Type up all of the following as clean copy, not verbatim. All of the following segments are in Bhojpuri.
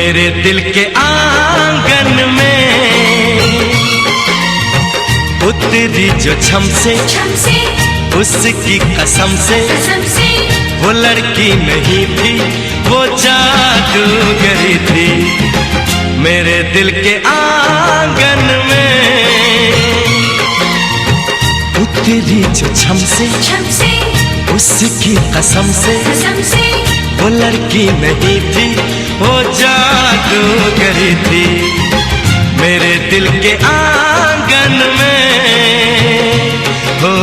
मेरे दिल के आंगन में उतरी जो छम से उसकी कसम से वो लड़की नहीं थी, वो जादूगरी थी। मेरे दिल के आंगन में उतरी जो छम से उसकी कसम से वो लड़की नहीं थी, वो जादूगरी थी। मेरे दिल के आंगन में हो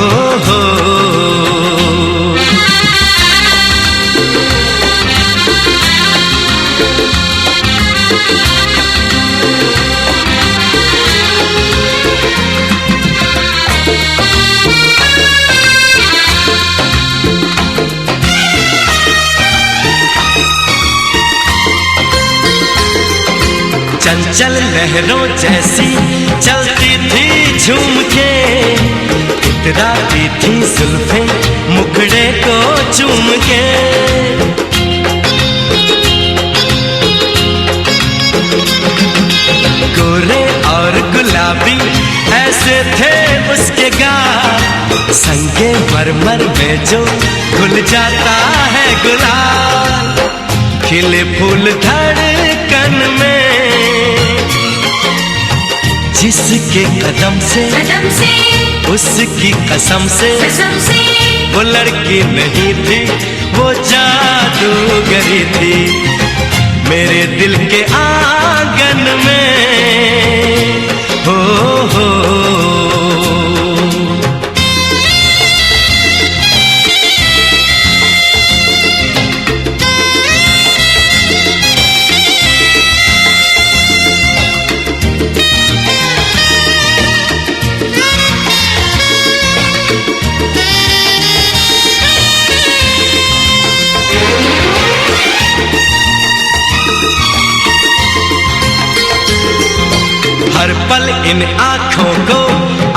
चंचल लहरों जैसी चलती थी झूम के, इतराती थी जुल्फें मुखड़े को चूम के। गोरे और गुलाबी ऐसे थे उसके गाल, संगे मरमर में जो खुल जाता है गुलाल। खिले फूल धड़कन में जिसके कदम से उसकी कसम से वो लड़की नहीं थी, वो जादूगरी थी। मेरे दिल के आंगन में हो हर पल इन आँखों को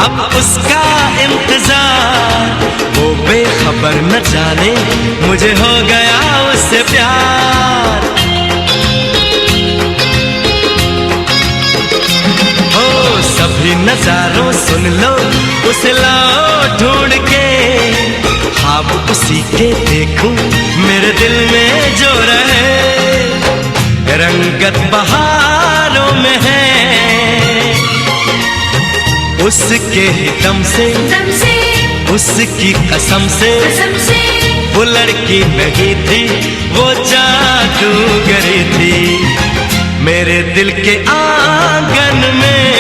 अब उसका इंतजार, वो बेखबर न जाने मुझे हो गया उससे प्यार। हो सभी नजारों सुन लो उसे लाओ ढूंढ के, ख्वाब उसी के देखूं मेरे दिल में जो रहे। रंगत बहारों में है उसके ही दम से उसकी कसम से वो लड़की नहीं थी, वो जादूगरी थी। मेरे दिल के आंगन में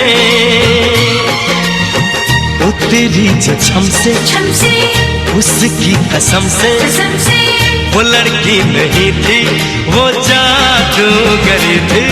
उतरी जो छम से उसकी कसम से वो लड़की नहीं थी, वो जादूगरी थी।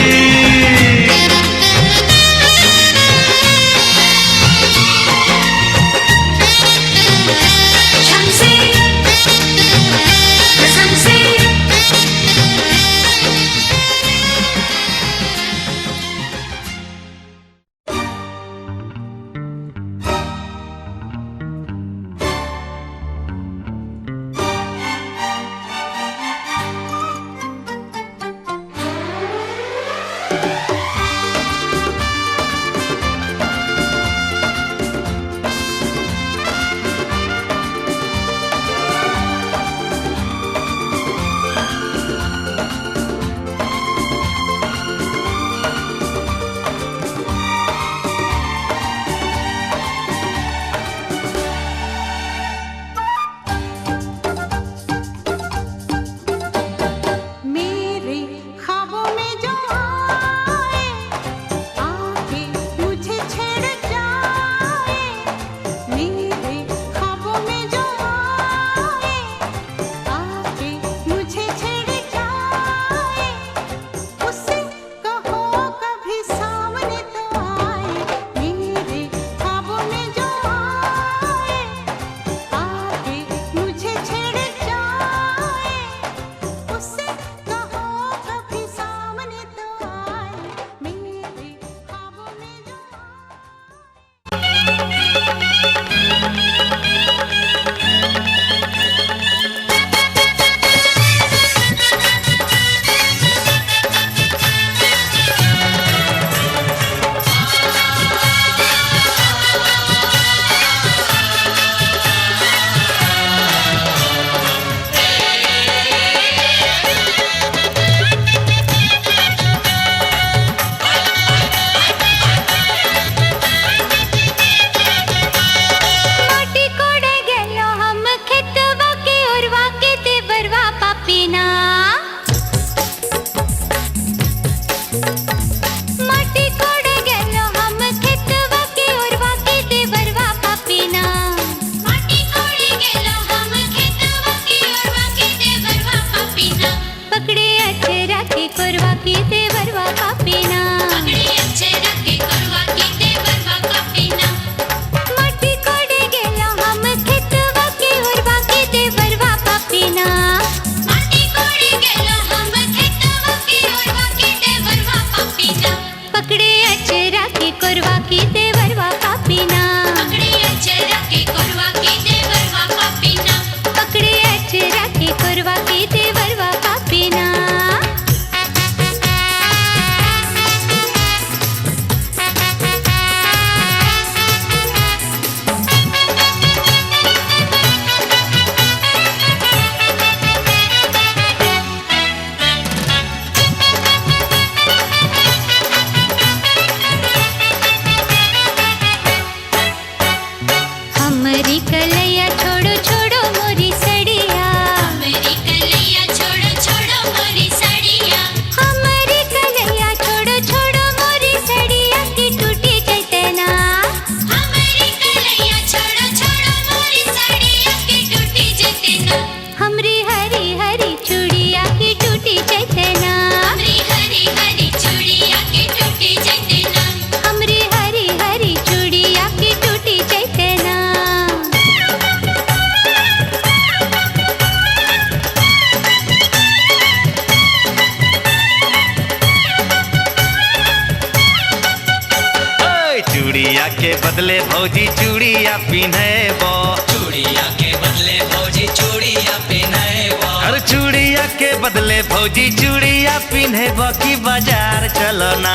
चूड़िया पिन्हबो। चूड़िया के बदले भौजी चूड़िया पिन्हबो। अरे चूड़िया के बदले भौजी चूड़िया पिन्हबो कि बाजार चलो ना।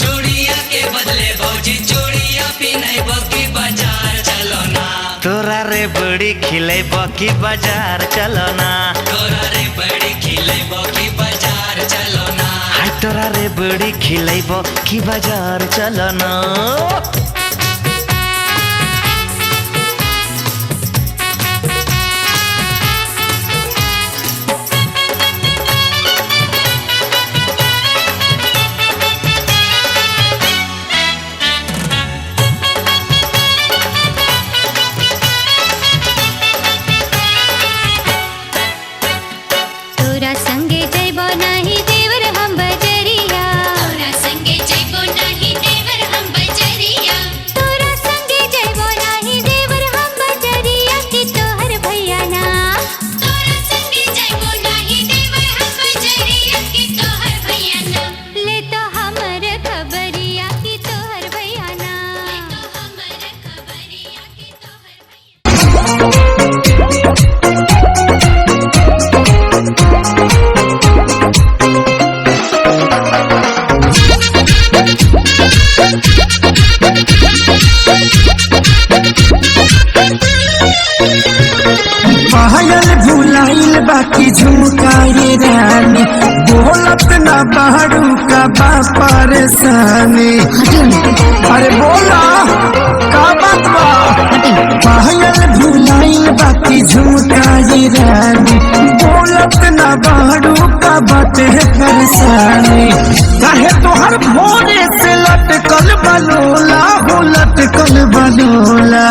चूड़िया के बदले भौजी चूड़िया पिन्हबो कि बाजार चलो ना। तोरा रे बड़ी खिलेबो कि बाजार चलो ना। तोरा रे बड़ी खिलेबो कि बाजार चलो ना। हाय तोरा रे बड़ी खिलेबो कि बाजार चलो ना। तोरा संगे जइबो नाही देवर हम बजरिया। तोरा संगे जइबो नाही देवर हम बजरिया। तोरा संगे जइबो नाही देवर हम बजरिया कि तोहर भैया ना। तोरा संगे जइबो नाही देवर हम बजरिया कि तोहर भैया ना। ले तो हमर खबरिया कि तोहर भैया ना। ले तो हमर खबरिया कि तोहर पायल भुलाइल बाकी झुमकाए रानी, बोलत ना बाड़ू का बा परेशानी। अरे बोला का बात बा। पायल भुलाइल बाकी झुमकाए रानी, बोलत ना बाड़ू का बाटे परेशानी। काहे तोहर भोरे से लटकल बलोला हो लटकल बलोला।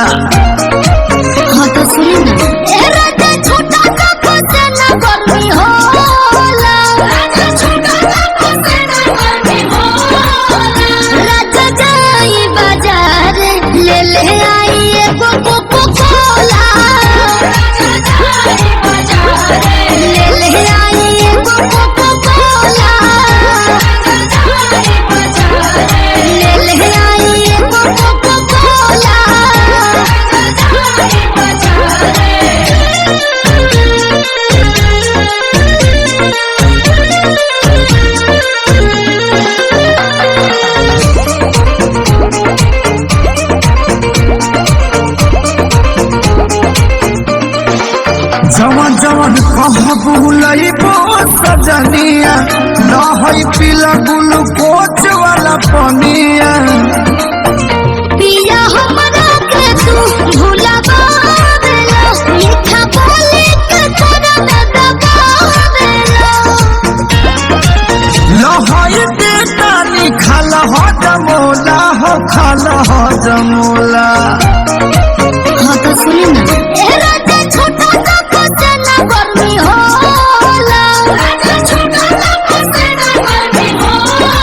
हाँ तो सुनी ना। राजा छोटा सा फसे ना गर्मी होला। राजा छोटा सा फसे ना गर्मी होला। राजा जाई बाजार ले ले आई एगो कोको कोला। राजा जाई बाजार ले ले आई एगो कोको कोला। राजा जाई बाजार ले ले आई एगो कोको कोला। जवन जवन कह बुलइबो सजनिया, न होई पीला ग्लूकोच वाला पनिया। पिया हमरा के तू भुलावा देला। मीठा बोली के तोरा में दबा देला। लहई बेटानी खाल हो जमोला हो खाल हो जमोला। हाँ तो सुनी ना। राजा छोटा सा फसे ना गर्मी होला। राजा छोटा सा फसे ना गर्मी होला।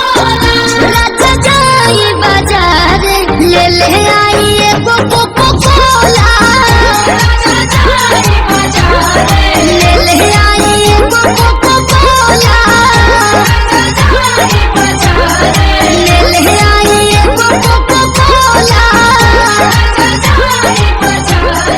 राजा जाई बाजार ले ले आई एगो कोको कोला। राजा जाई बाजार ले ले आई एगो कोको कोला। राजा जाई बाजार ले ले आई एगो कोको कोला। राजा जाई बाजार।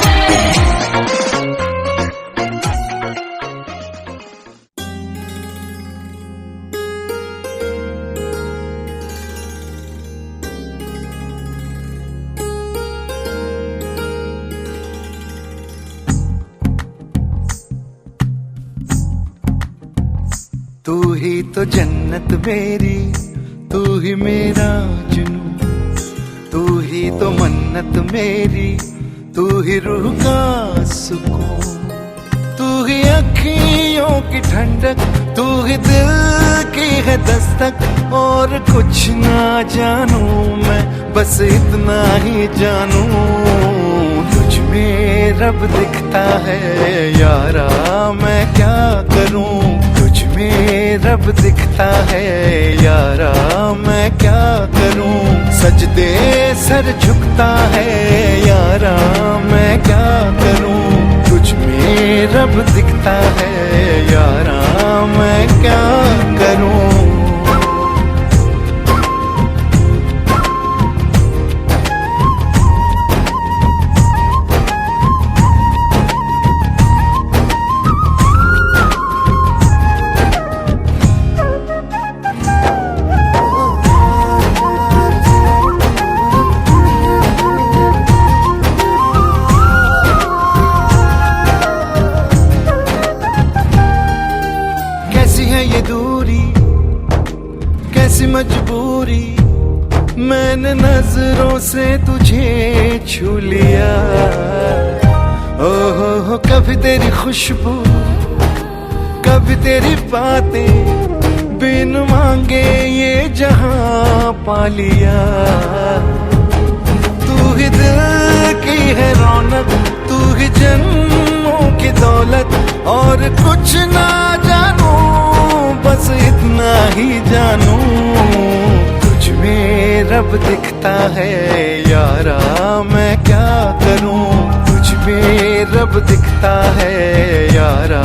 तू ही तो जन्नत मेरी, तू ही मेरा जुनून, तू ही तो मन्नत मेरी, तू ही रूह का सुकून, तू ही अखियों की ठंडक, तू ही दिल की है दस्तक। और कुछ ना जानू मैं, बस इतना ही जानू, तुझ में रब दिखता है यारा, मैं क्या करूं। तुझ में रब दिखता है यारा, मैं क्या करूं। सजदे सर झुकता है यारा, मैं क्या करूं। तुझ में रब दिखता है यारा, मैं क्या करूं। मजबूरी मैंने नजरों से तुझे छू लिया। ओहो कभी तेरी खुशबू कभी तेरी बातें बिन मांगे ये जहां पा लिया। तू ही दिल की है रौनक, तू ही जन्मों की दौलत, और कुछ ना जानू बस इतना ही जानू, तुझ में रब दिखता है यारा मैं क्या करूं। तुझ में रब दिखता है यारा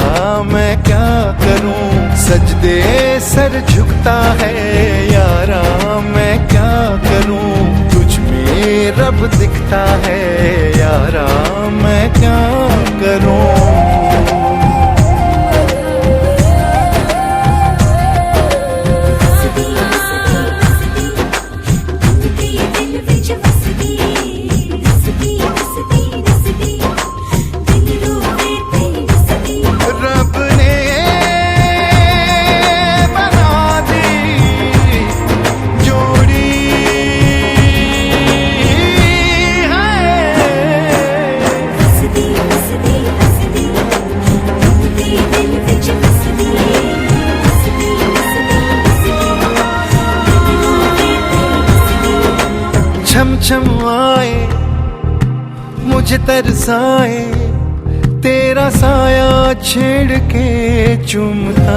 मैं क्या करूं। सजदे सर झुकता है यारा मैं क्या करूं। तुझ में रब दिखता है यारा मैं क्या करूं। छम छम आए मुझे तरसाए, तेरा साया छेड़ के चूमता।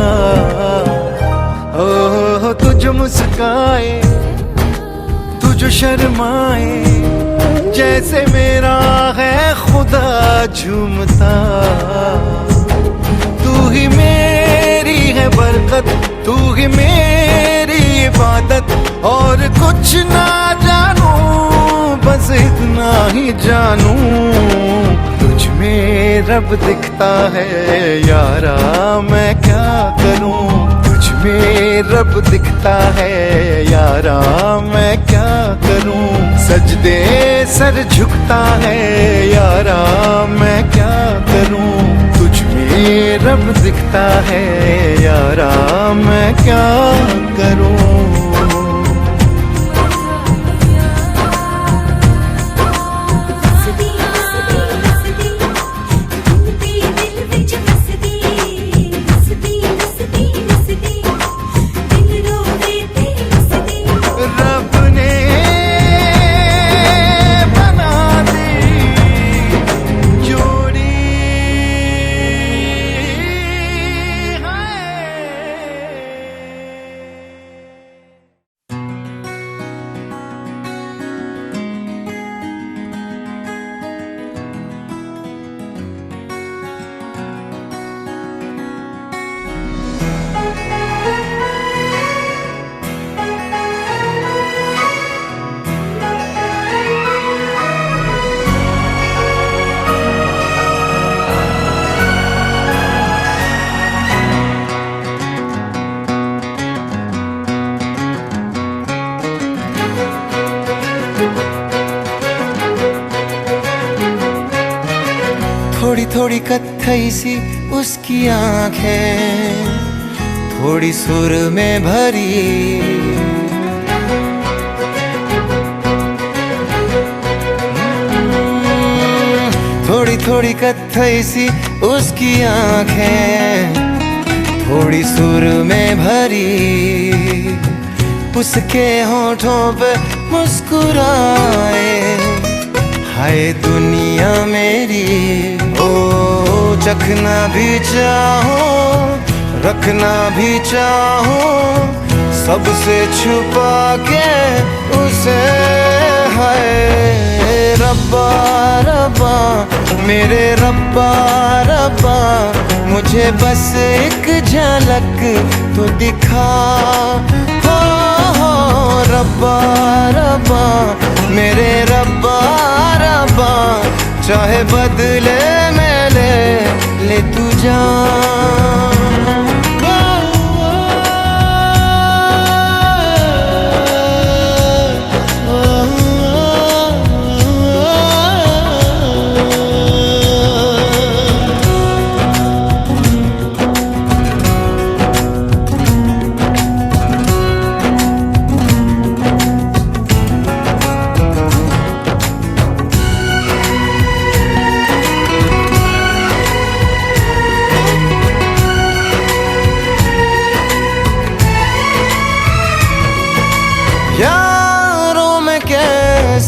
ओह तुझ मुस्काए तुझ शर्माए, जैसे मेरा है खुदा झूमता। तू ही मेरी है बरकत, तू ही मेरी इबादत, और कुछ ना जानू बस इतना ही जानू। तुझ में रब दिखता है यारा मैं क्या करूं। तुझ में रब दिखता है यारा मैं क्या करूं। सजदे सर झुकता है यारा मैं क्या करूं। तुझ में रब दिखता है यारा मैं क्या करूं। थोड़ी थोड़ी कत्थई सी उसकी आंखें, थोड़ी सुर में भरी। थोड़ी थोड़ी कत्थई सी उसकी आंखें, थोड़ी सुर में भरी। उसके होठों पे मुस्कुराए हाय दुनिया मेरी। ओ चखना भी चाहो रखना भी चाहो, सबसे छुपा के उसे। हाय रब्बा रब्बा मेरे रब्बा रब्बा, मुझे बस एक झलक तो दिखा। हो रब्बा रब्बा मेरे रब्बा रब्बा, चाहे बदले में ले तू जान।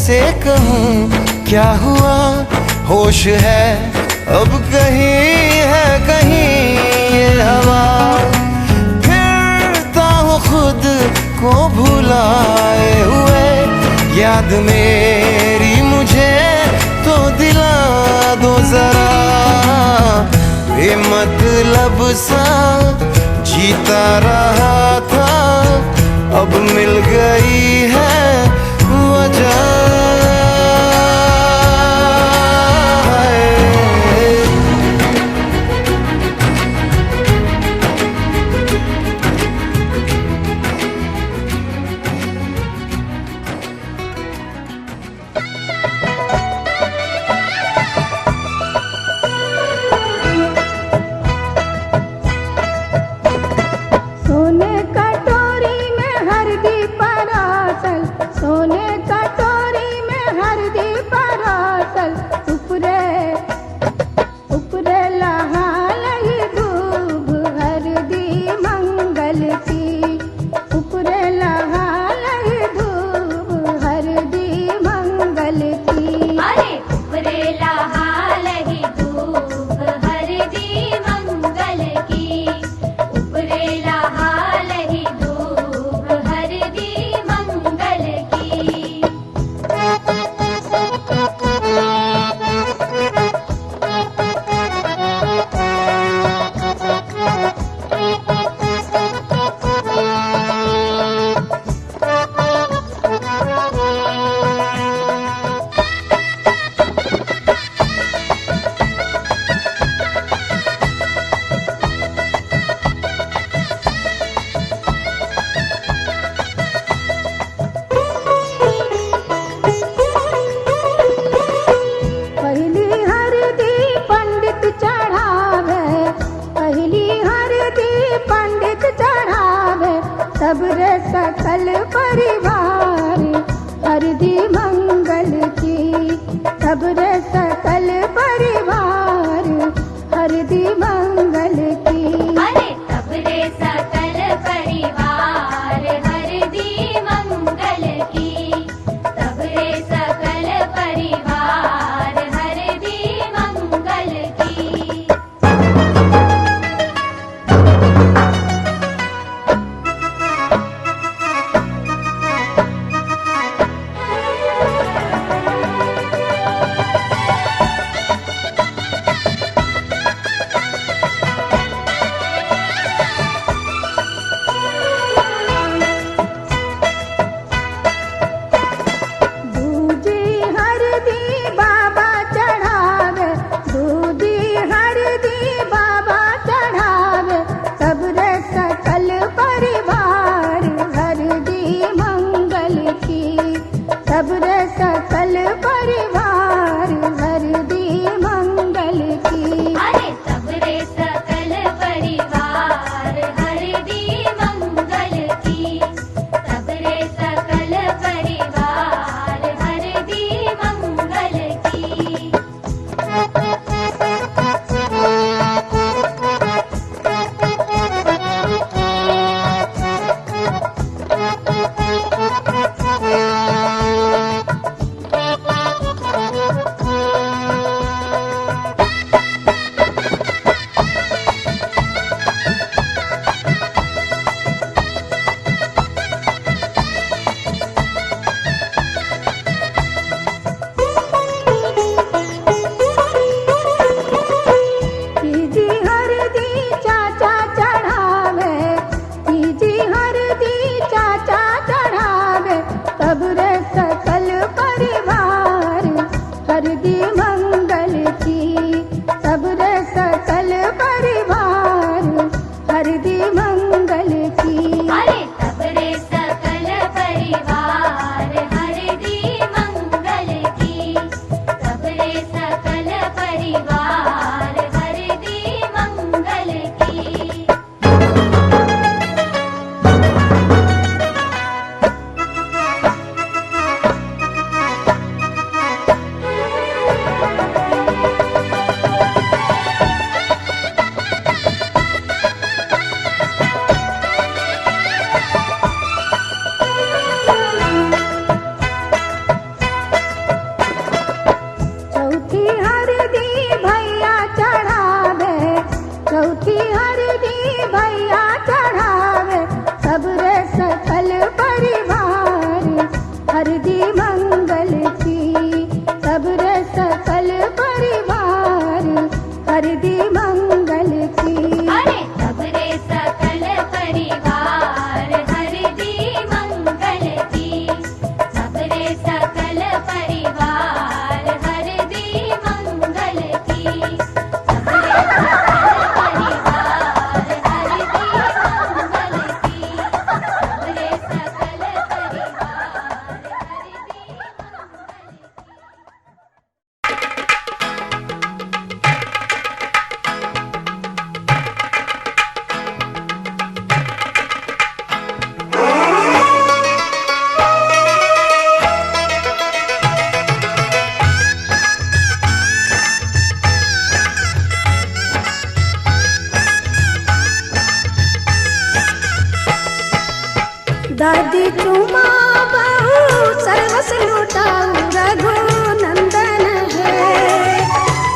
कैसे कहूँ क्या हुआ, होश है अब कहीं है कहीं ये हवा, फिरता हूँ खुद को भुलाए हुए, याद मेरी मुझे तो दिला दो जरा, बेमतलब सा जीता रहा था, अब मिल गई है वजह। सोने कटोरी में हरदी परासल, सोने कटोरी में हरदी परासल, उपरे उपरे लहा लही दूब हरदी मंगल की, उपरे लहा लही दूब हरदी मंगल की। अरे उपरे लहा लही धूप हरदी मंगल की, उपरे लहा लही धूप हरदी मंगल की। पहली हरदी पंडित चढ़ावे, पहली हरदी पंडित चढ़ावे, सबरे सकल परिवार हरदी मंगल की, सबरे सकल परिवार हरदी मंगल की। अरे सबरे सकल परिवार हरदी मंगल की, सबरे सकल परिवार हरदी मंगल की। मंगल की। अरे तब रे सकल परिवार हर दी मंगल की। तब रे सकल परिवार हर दी मंगल की। तब रे सकल परिवार हर दी मंगल की। तब रे सकल परिवार हर दी दादी चुमा बहू सर्वस लुटाऊ रघु नंदन है।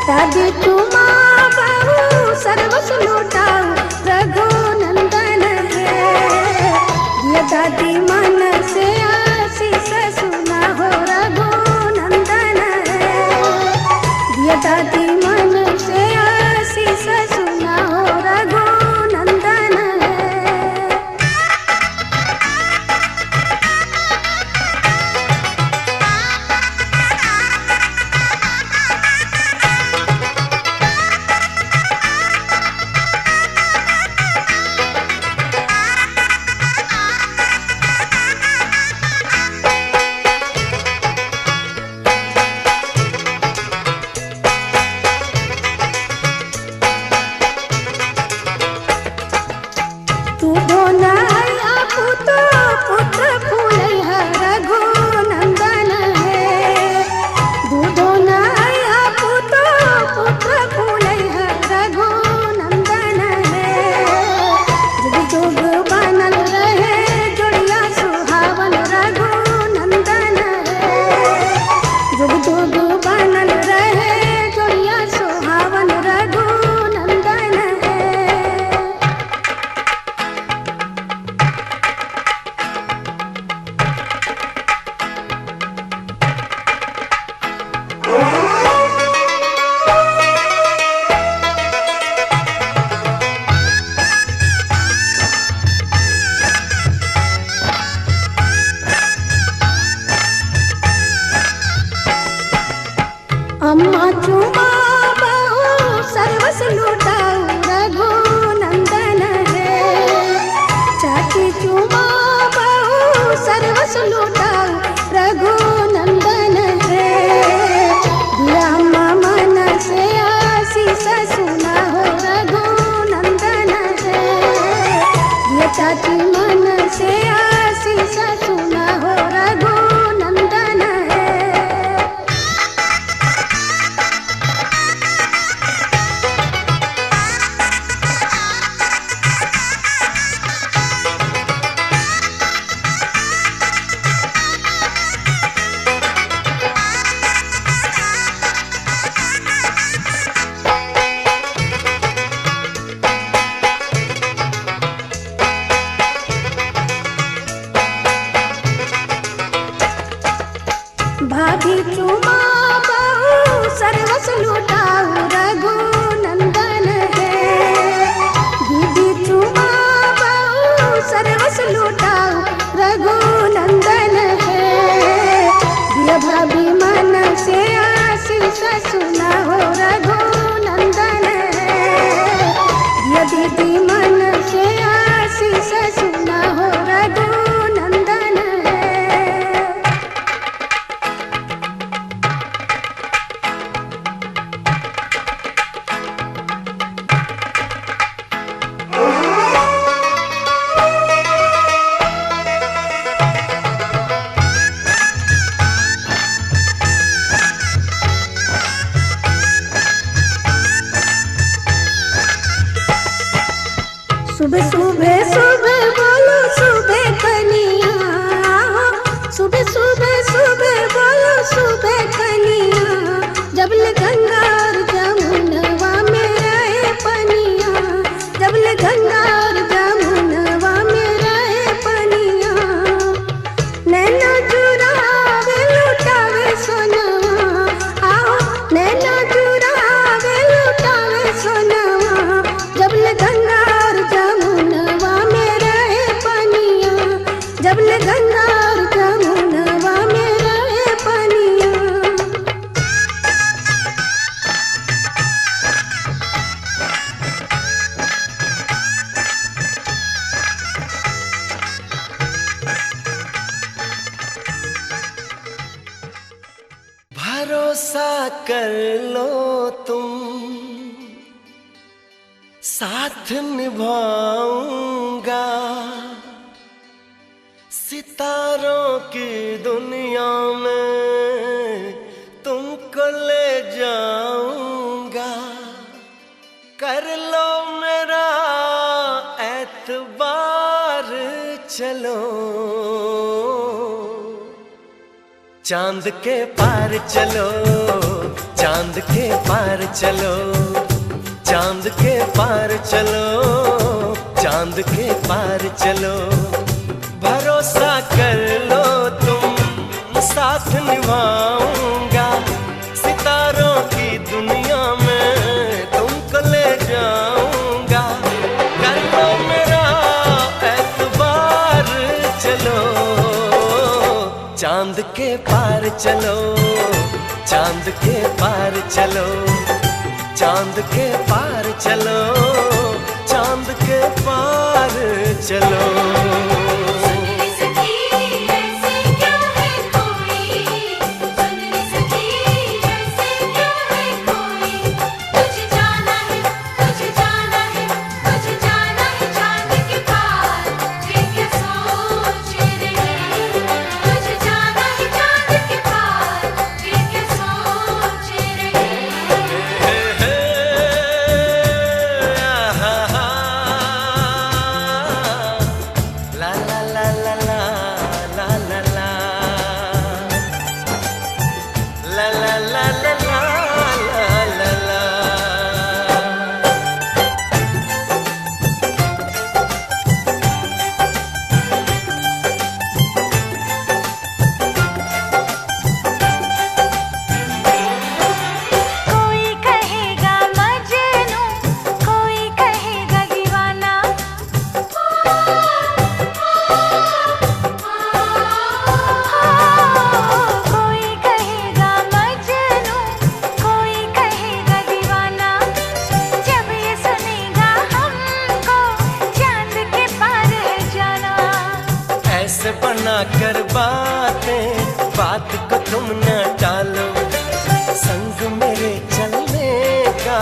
दादी चुमा बहू सर्वस लुटाऊ रघु नंदन है। ये दादी मन से आशीष सुना हो रघु नंदन है। ये दादी मन से आशीष सुना हो रघु नंदन है। तू बोनाया पुत्र पुत्र फूलै है रघु नंदन है। दूधो नया पुत्र पुत्र फूलै है रघु नंदन है। जुग जुग बनल रहे जोड़िया सुहावन रघु नंदन है। जुग जुग बनल रहे जोड़िया सुहावन रघु नंदन है। अम्मा चुमा बहू सर्वस लुटाऊ रघु नंदन है। चाची चुमा बहू सर्वस लुटाऊ रघु नंदन है। दिया मन से आशीष सुना हो रघु नंदन है। ये चाची मन से आशीष सुना हो रघु नंदन है। भाभी चुमा बहू सर्वस लुटाऊ रघु नंदन है। दीदी चुमा बहू सर्वस लुटाऊ रघु नंदन है। दिया भाभी मन से आशीष सुना हो रघु नंदन है। दिया दीदी मन से आशीष सुना हो रघु नंदन है। सुबह सुबह सुबह बोलो सुबह कनिया। सुबह सुबह सुबह बोलो सुबह कनिया। जबल गंगा और जमुनवा में रहे पनिया। जबल गंगा और जमुनवा में रहे पनिया। नैना चुरावे लुटावे सोनवा। आओ नैना चुरावे लुटावे सोनवा। कर लो तुम, साथ निभाऊंगा, सितारों की दुनिया में तुमको ले जाऊंगा। कर लो मेरा एतबार, चलो चांद के पार चलो, चांद के पार चलो, चांद के पार चलो, चांद के पार चलो। भरोसा कर लो तुम, साथ निभाऊंगा, सितारों की दुनिया में तुमको ले जाऊंगा। कर लो मेरा एतबार, चलो चांद के पार चलो, चांद के पार चलो, चांद के पार चलो, चांद के पार चलो। सुनरी सखी ऐसे क्यों है कोई, सुनरी सखी ऐसे क्यों है कोई। तुझे जाना है, तुझे जाना है, तुझे जाना है चांद के पार, ये क्या सोच रहे। तुझे जाना है चांद के पार, ये क्या सोच रहे। ला ला ला ला ला ला ला ला ला ला ला ला ला ला ला। कोई कहेगा मजनू, कोई कहेगा दीवाना, कोई कहेगा मजनू, कोई कहेगा दीवाना। जब ये सुनेगा हमको चांद के पार है जाना। ऐसे बना कर बातें, बात को तुम न टालो, संग मेरे चलने का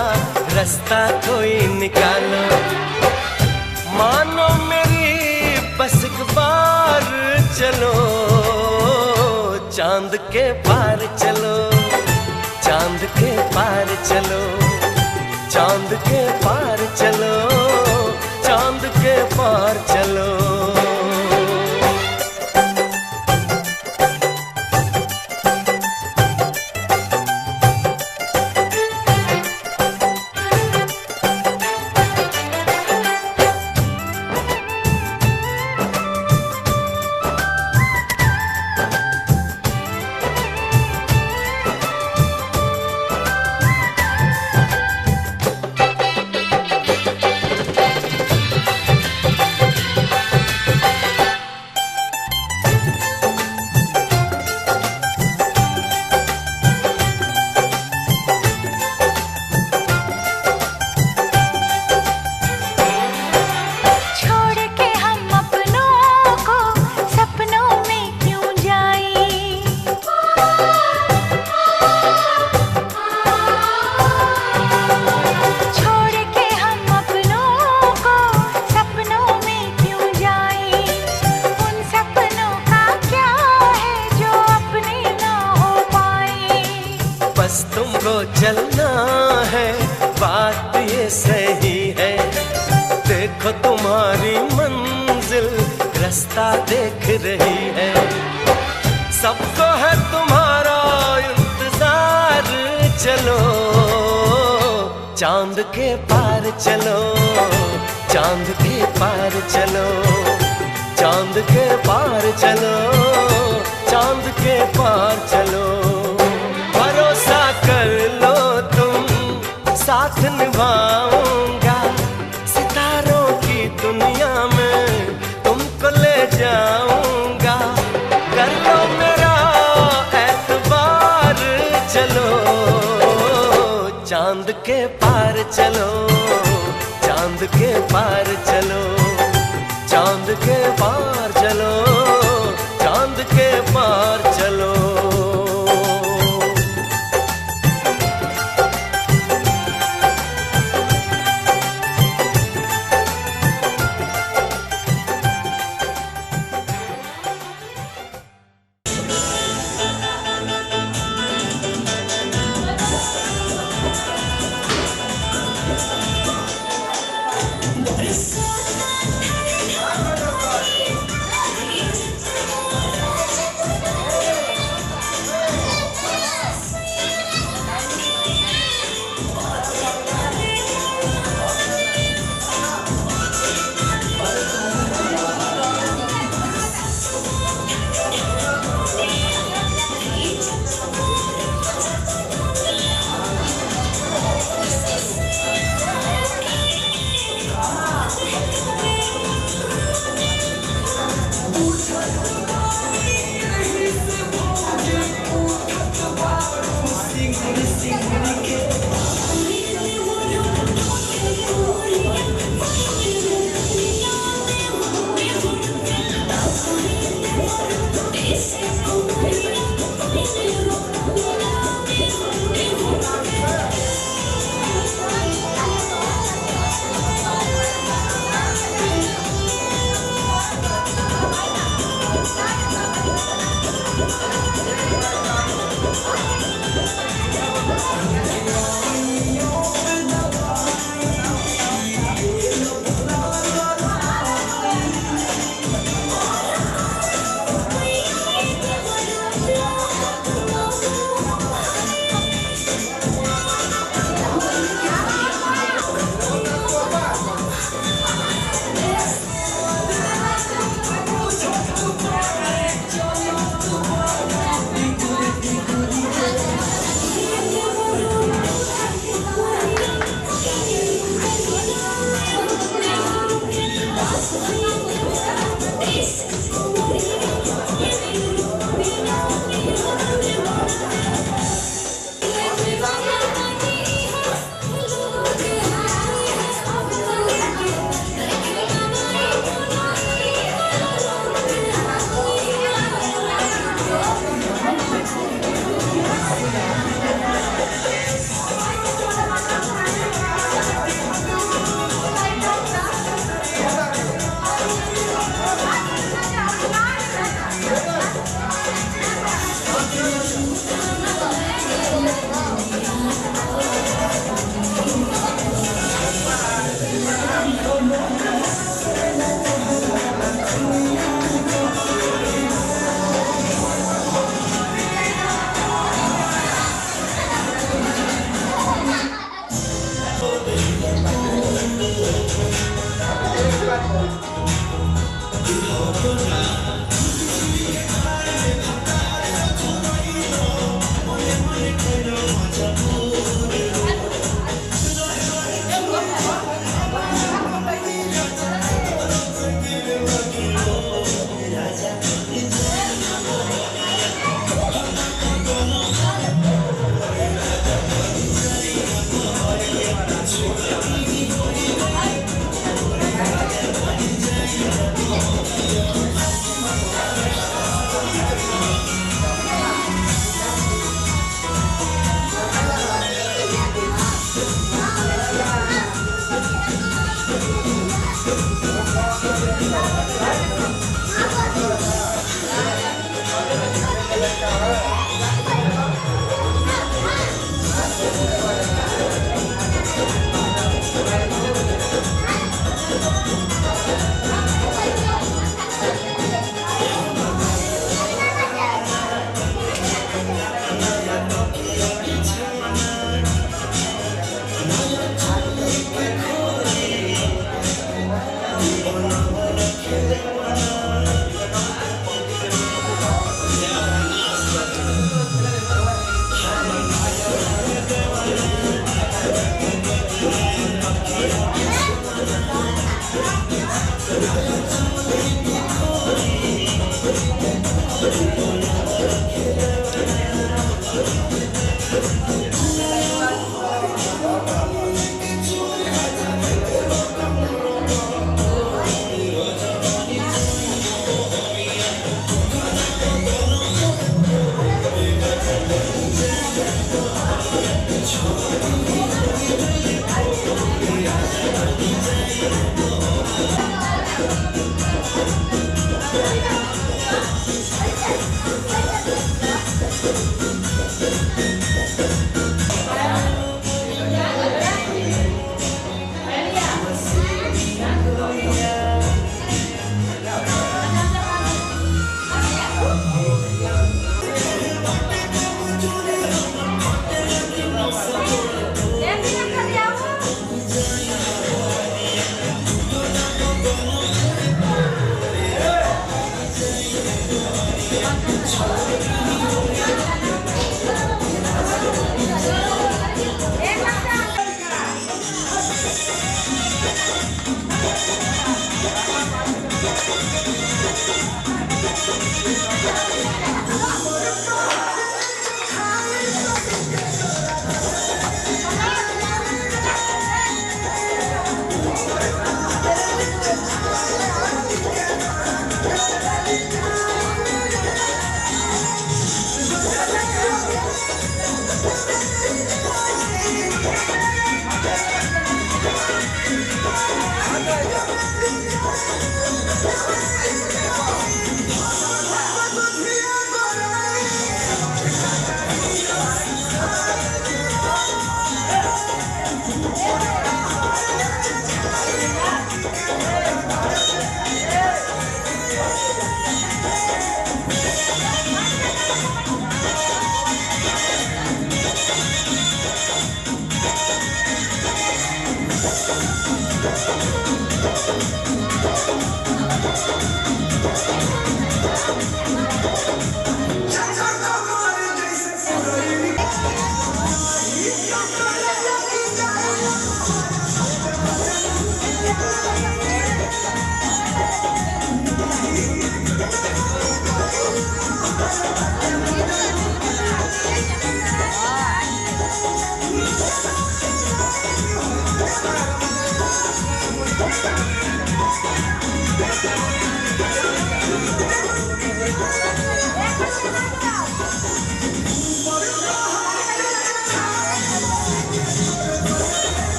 रास्ता कोई निकालो। मानो मेरी बस एक बार चलो, चांद के पार चलो, चांद के पार चलो, चांद के पार चलो, चांद के पार चलो। छोड़ के हम अपनों को सपनों में क्यों जाएं। छोड़ के हम अपनों को सपनों में क्यों जाएं। उन सपनों का क्या है जो अपने ना हो पाए। बस तुमको चलना है, बात ये सही है। देखो तुम्हारी मंजिल रास्ता देख रही है। सबको है तुम्हारा इंतजार, चलो चांद के पार चलो, चांद के पार चलो, चांद के पार चलो, चांद के पार चलो। भरोसा कर लो तुम, साथ निभाऊंगा, सितारों की दुनिया में तुमको ले जाऊंगा। कर लो मेरा एतबार, चलो चांद के पार चलो, चांद के पार चलो, चांद के पार चलो, चांद के पार चलो।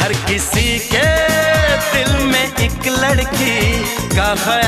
हर किसी के दिल में एक लड़की का ख्याल